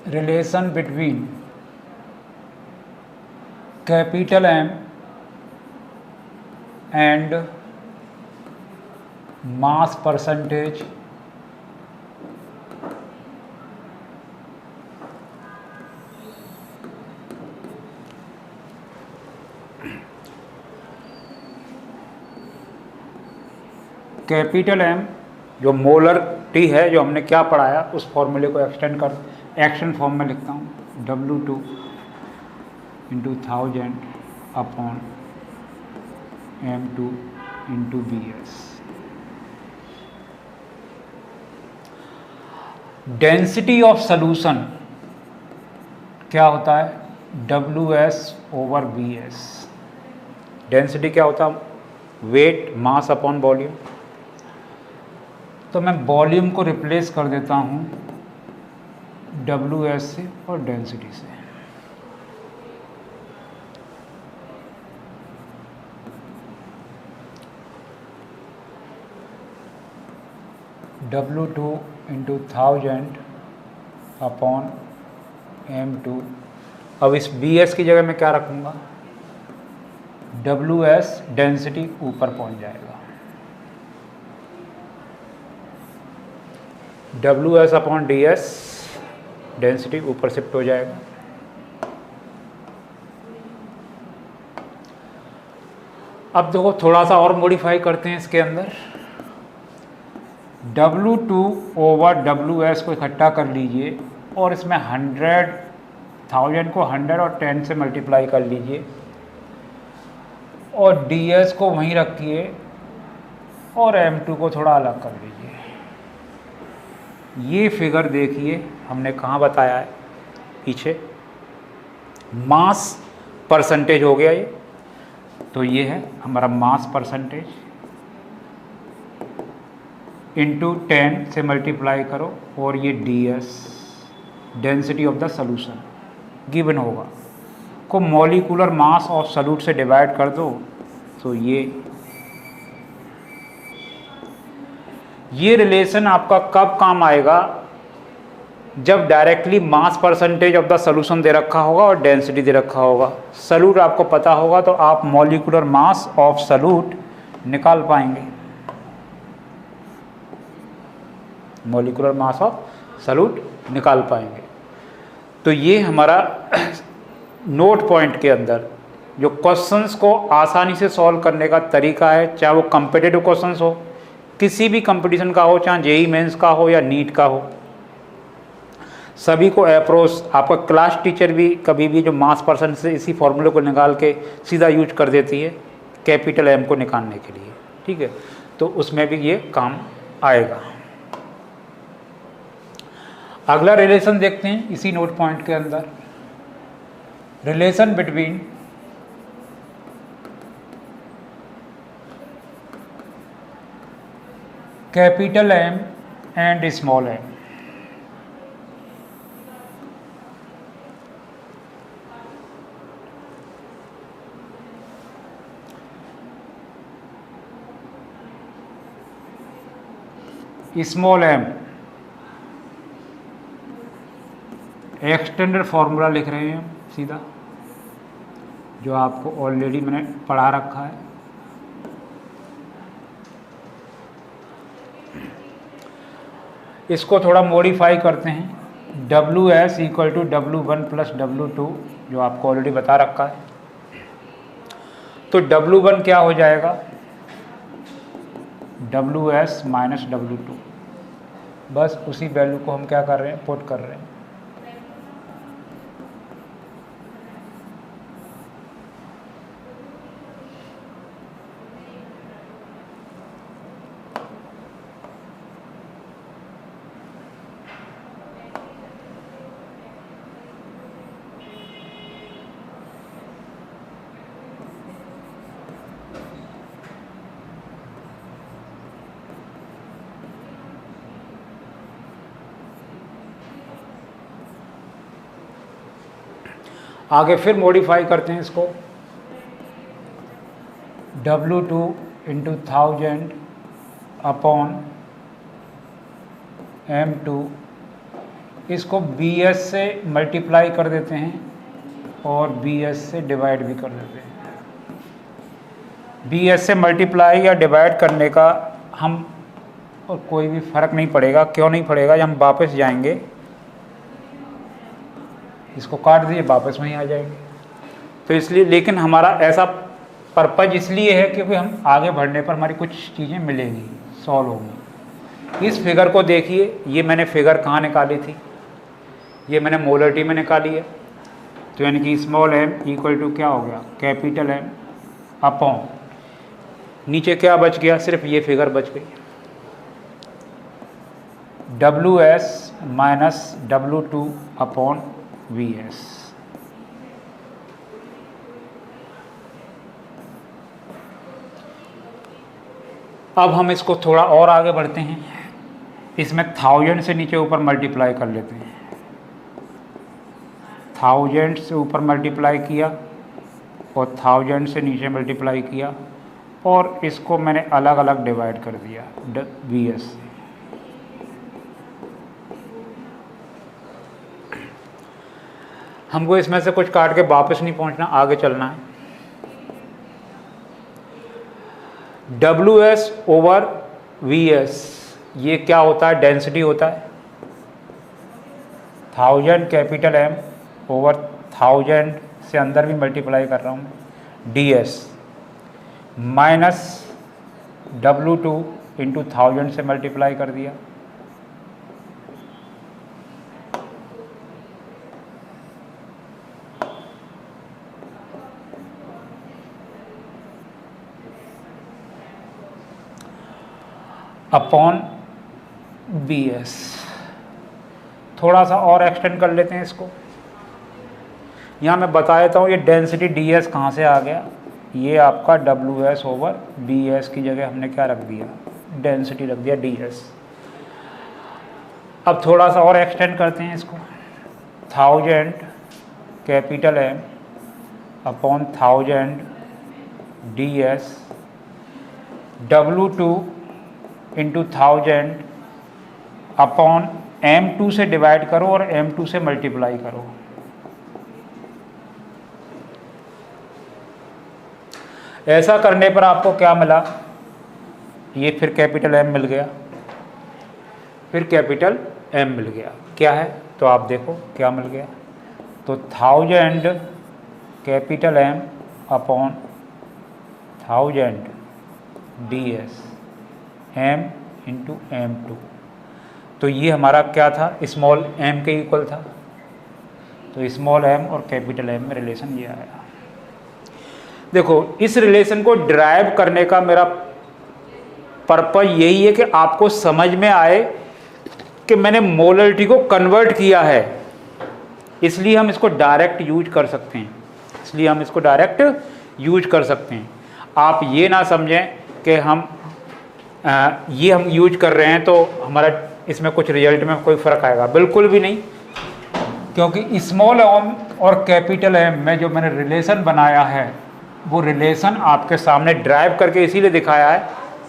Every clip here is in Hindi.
relation between capital M and mass percentage capital M जो मोलर टी है, जो हमने क्या पढ़ाया उस फॉर्मूले को एक्शन फॉर्म में लिखता हूँ, W2 into 1000 upon M2 into BS। Density of solution क्या होता है, WS ओवर BS। डेंसिटी क्या होता है, वेट मास अपॉन वॉल्यूम। तो मैं वॉल्यूम को रिप्लेस कर देता हूँ WS से और डेंसिटी से। W2 into 1000 upon M2। अब इस BS की जगह मैं क्या रखूँगा, WS डेंसिटी ऊपर पहुँच जाएगा, WS अपॉन DS डेंसिटी ऊपर शिफ्ट हो जाएगा। अब देखो थोड़ा सा और मॉडिफाई करते हैं इसके अंदर। W2 ओवर WS को इकट्ठा कर लीजिए और इसमें 1000 को 100 और 10 से मल्टीप्लाई कर लीजिए और DS को वहीं रखिए और M2 को थोड़ा अलग कर लीजिए। ये फिगर देखिए हमने कहाँ बताया है, पीछे मास परसेंटेज हो गया ये, तो ये है हमारा मास परसेंटेज इंटू 10 से मल्टीप्लाई करो और ये DS density of the solution given होगा, को मॉलिक्यूलर मास ऑफ सॉल्यूट से डिवाइड कर दो तो ये रिलेशन आपका कब काम आएगा, जब directly mass percentage of the solution दे रखा होगा और डेंसिटी दे रखा होगा। सॉल्यूट आपको पता होगा तो आप मॉलिक्यूलर मास ऑफ सॉल्यूट निकाल पाएंगे, मॉलिक्यूलर मास ऑफ सॉल्यूट निकाल पाएंगे। तो ये हमारा नोट पॉइंट के अंदर जो क्वेश्चंस को आसानी से सॉल्व करने का तरीका है, चाहे वो कॉम्पिटिटिव क्वेश्चंस हो, किसी भी कंपटीशन का हो, चाहे जेईई मेंस का हो या नीट का हो, सभी को अप्रोच आपका क्लास टीचर भी कभी भी जो मास परसेंट से इसी फॉर्मूले को निकाल के सीधा यूज कर देती है कैपिटल M को निकालने के लिए, ठीक है। तो उसमें भी ये काम आएगा। अगला रिलेशन देखते हैं इसी नोट पॉइंट के अंदर, relation between capital M and small m। Small m extended formula लिख रहे हैं सीधा, जो आपको ऑलरेडी मैंने पढ़ा रखा है। इसको थोड़ा मॉडिफाई करते हैं, WS equal to W1 plus W2 जो आपको ऑलरेडी बता रखा है। तो W1 क्या हो जाएगा, WS माइनस W2, बस उसी वैल्यू को हम क्या कर रहे हैं, पुट कर रहे हैं। आगे फिर मॉडिफाई करते हैं इसको, W2 इंटू 1000 अपॉन M2 इसको BS से मल्टीप्लाई कर देते हैं और BS से डिवाइड भी कर देते हैं। BS से मल्टीप्लाई या डिवाइड करने का हम और कोई भी फ़र्क नहीं पड़ेगा। क्यों नहीं पड़ेगा? जब हम वापस जाएंगे, इसको काट दिए, वापस वहीं आ जाएंगे। तो इसलिए, लेकिन हमारा ऐसा पर्पज इसलिए है क्योंकि हम आगे बढ़ने पर हमारी कुछ चीज़ें मिलेंगी, सॉल्व होंगी। इस फिगर को देखिए, ये मैंने फिगर कहाँ निकाली थी? ये मैंने मोलरिटी में निकाली है। तो यानी कि स्मॉल m इक्वल टू क्या हो गया? कैपिटल M अपॉन, नीचे क्या बच गया? सिर्फ ये फिगर बच गई, WS minus W2 upon VS। अब हम इसको थोड़ा और आगे बढ़ते हैं, इसमें 1000 से नीचे ऊपर मल्टीप्लाई कर लेते हैं। 1000 से ऊपर मल्टीप्लाई किया और 1000 से नीचे मल्टीप्लाई किया और इसको मैंने अलग अलग डिवाइड कर दिया VS से। हमको इसमें से कुछ काट के वापस नहीं पहुंचना, आगे चलना है। WS ओवर VS, ये क्या होता है? डेंसिटी होता है। 1000 कैपिटल M ओवर 1000 से अंदर भी मल्टीप्लाई कर रहा हूँ, DS माइनस W2 इंटू 1000 से मल्टीप्लाई कर दिया, अपॉन BS। थोड़ा सा और एक्सटेंड कर लेते हैं इसको। यहाँ मैं बता देता हूँ ये डेंसिटी DS कहाँ से आ गया। ये आपका WS ओवर BS की जगह हमने क्या रख दिया? डेंसिटी रख दिया DS। अब थोड़ा सा और एक्सटेंड करते हैं इसको। 1000 capital M upon 1000 DS, W2 into 1000 upon M2 से डिवाइड करो और M2 से मल्टीप्लाई करो। ऐसा करने पर आपको क्या मिला? ये फिर कैपिटल M मिल गया, फिर कैपिटल M मिल गया। क्या है? तो आप देखो क्या मिल गया। तो 1000 capital M upon 1000 DS M into M2। तो ये हमारा क्या था? स्मॉल m के इक्वल था। तो स्मॉल m और कैपिटल M में रिलेशन ये आया। देखो, इस रिलेशन को ड्राइव करने का मेरा पर्पज यही है कि आपको समझ में आए कि मैंने मोलरिटी को कन्वर्ट किया है, इसलिए हम इसको डायरेक्ट यूज कर सकते हैं। इसलिए हम इसको डायरेक्ट यूज कर सकते हैं। आप ये ना समझें कि ये हम यूज कर रहे हैं तो हमारा इसमें कुछ रिजल्ट में कोई फ़र्क आएगा, बिल्कुल भी नहीं। क्योंकि स्मॉल m और कैपिटल M में जो मैंने रिलेशन बनाया है, वो रिलेशन आपके सामने ड्राइव करके इसीलिए दिखाया है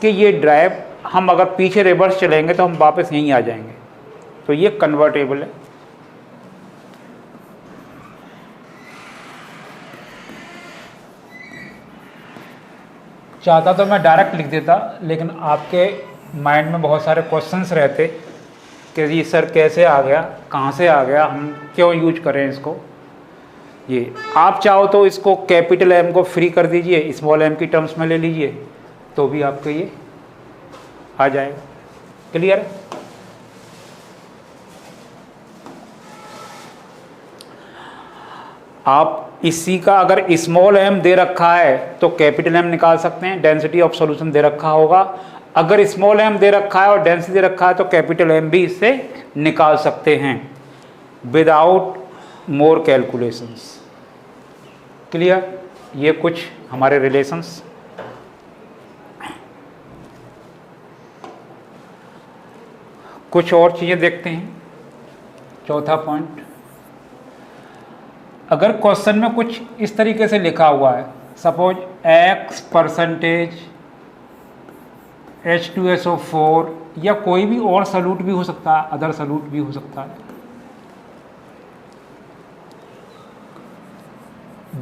कि ये ड्राइव हम अगर पीछे रिवर्स चलेंगे तो हम वापस यहीं आ जाएंगे। तो ये कन्वर्टेबल है। चाहता तो मैं डायरेक्ट लिख देता, लेकिन आपके माइंड में बहुत सारे क्वेश्चंस रहते कि जी सर कैसे आ गया, कहाँ से आ गया, हम क्यों यूज करें इसको। ये आप चाहो तो इसको कैपिटल M को फ्री कर दीजिए, स्मॉल m की टर्म्स में ले लीजिए, तो भी आपके ये आ जाएगा। क्लियर? आप इसी का अगर स्मॉल m दे रखा है तो कैपिटल M निकाल सकते हैं, डेंसिटी ऑफ सॉल्यूशन दे रखा होगा। अगर स्मॉल m दे रखा है और डेंसिटी दे रखा है तो कैपिटल M भी इससे निकाल सकते हैं विदाउट मोर कैलकुलेशंस। क्लियर? ये कुछ हमारे रिलेशंस। कुछ और चीज़ें देखते हैं। चौथा पॉइंट, अगर क्वेश्चन में कुछ इस तरीके से लिखा हुआ है, सपोज X% H2SO4 या कोई भी और सॉल्यूट भी हो सकता है, अदर सॉल्यूट भी हो सकता है,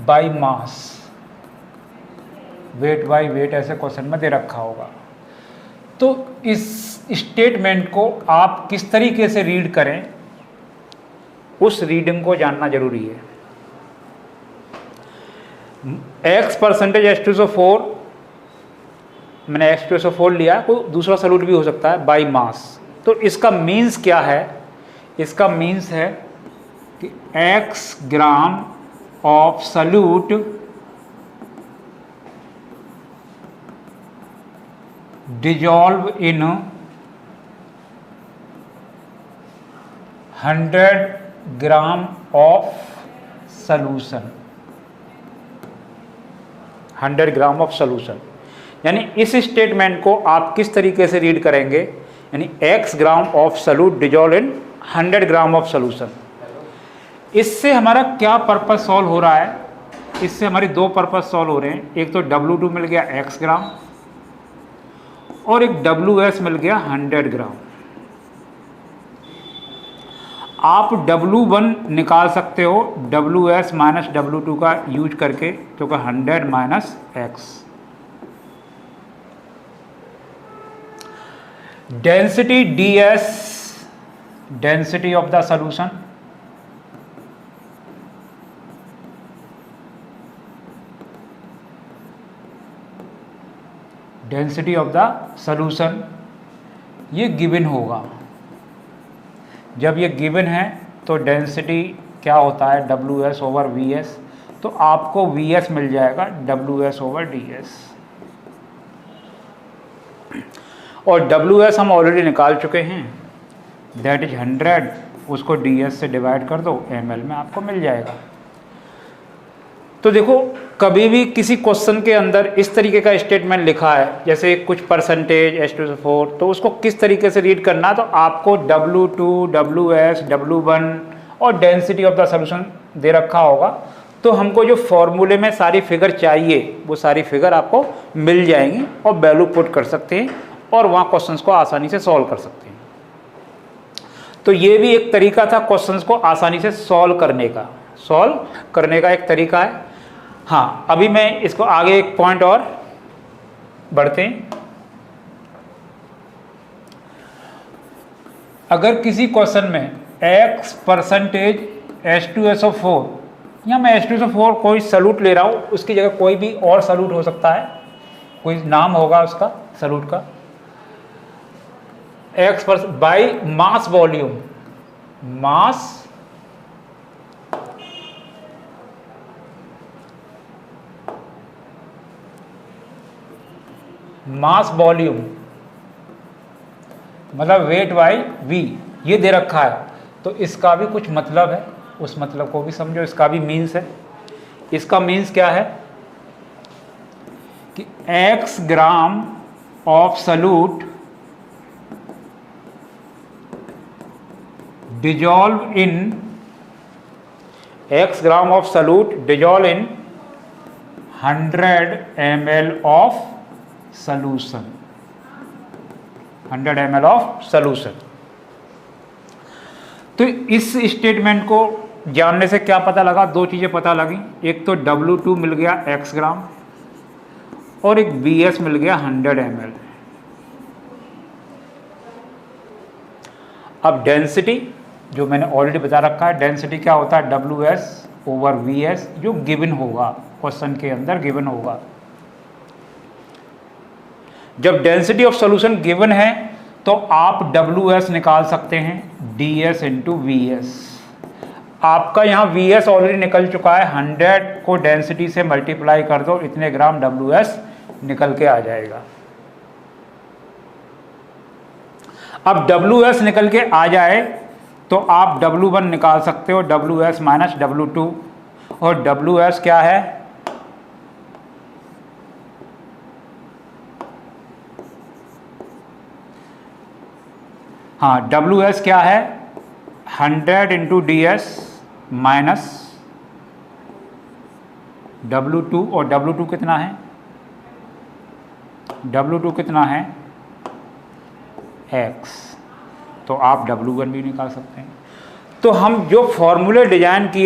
by mass, weight by wait ऐसे क्वेश्चन में दे रखा होगा। तो इस स्टेटमेंट को आप किस तरीके से रीड करें, उस रीडिंग को जानना जरूरी है। x परसेंटेज H2SO4, मैंने H2SO4 लिया, कोई दूसरा सॉल्यूट भी हो सकता है, बाई मास। तो इसका मीन्स क्या है? इसका मीन्स है कि x gram of solute dissolve in 100 gram of solution, 100 gram of solution. यानी इस स्टेटमेंट को आप किस तरीके से रीड करेंगे, यानी x gram of solute dissolve in 100 gram of solution. इससे हमारा क्या पर्पस सॉल्व हो रहा है? इससे हमारी दो पर्पस सॉल्व हो रहे हैं। एक तो W2 मिल गया x ग्राम और एक WS मिल गया 100 ग्राम। आप W1 निकाल सकते हो WS माइनस W2 का यूज करके, तो 100 minus x। Density ds, density of the solution, density of the solution ये गिवन होगा। जब ये गिवन है तो डेंसिटी क्या होता है? WS over VS। तो आपको VS मिल जाएगा WS ओवर DS, और WS हम ऑलरेडी निकाल चुके हैं, दैट इज 100। उसको DS से डिवाइड कर दो, ml में आपको मिल जाएगा। तो देखो, कभी भी किसी क्वेश्चन के अंदर इस तरीके का स्टेटमेंट लिखा है, जैसे कुछ परसेंटेज H2SO4, तो उसको किस तरीके से रीड करना है? तो आपको W2, WS, W1 और डेंसिटी ऑफ द सॉल्यूशन दे रखा होगा। तो हमको जो फॉर्मूले में सारी फिगर चाहिए, वो सारी फिगर आपको मिल जाएंगी और वैल्यू पुट कर सकते हैं और वहाँ क्वेश्चंस को आसानी से सॉल्व कर सकते हैं। तो ये भी एक तरीका था क्वेश्चंस को आसानी से सॉल्व करने का एक तरीका है। हाँ, अभी मैं इसको आगे एक पॉइंट और बढ़ते हैं। अगर किसी क्वेश्चन में x परसेंटेज H2SO4, या मैं H2SO4 कोई सॉल्यूट ले रहा हूँ, उसकी जगह कोई भी और सॉल्यूट हो सकता है, कोई नाम होगा उसका सॉल्यूट का, x by mass volume, mass volume मतलब वेट बाई v, ये दे रखा है। तो इसका भी कुछ मतलब है, उस मतलब को भी समझो, इसका भी मीन्स है। इसका मीन्स क्या है कि x gram of solute dissolve in, x gram of solute dissolve in 100 ml of solution, 100 ml of solution. तो इस स्टेटमेंट को जानने से क्या पता लगा? दो चीज़ें पता लगी। एक तो W2 मिल गया x ग्राम और एक VS मिल गया 100 ml। अब डेंसिटी जो मैंने ऑलरेडी बता रखा है, डेंसिटी क्या होता है? WS ओवर VS, जो गिवन होगा क्वेश्चन के अंदर, गिवन होगा। जब डेंसिटी ऑफ सॉल्यूशन गिवन है तो आप WS निकाल सकते हैं DS इंटू VS। आपका यहाँ VS ऑलरेडी निकल चुका है, 100 को डेंसिटी से मल्टीप्लाई कर दो, इतने ग्राम WS निकल के आ जाएगा। अब WS निकल के आ जाए तो आप W1 निकाल सकते हो, WS माइनस W2, और WS क्या है? हाँ, WS क्या है? 100 इंटू DS माइनस W2, और W2 कितना है? W2 कितना है? X। तो आप W1 भी निकाल सकते हैं। तो हम जो फॉर्मूले डिजाइन किए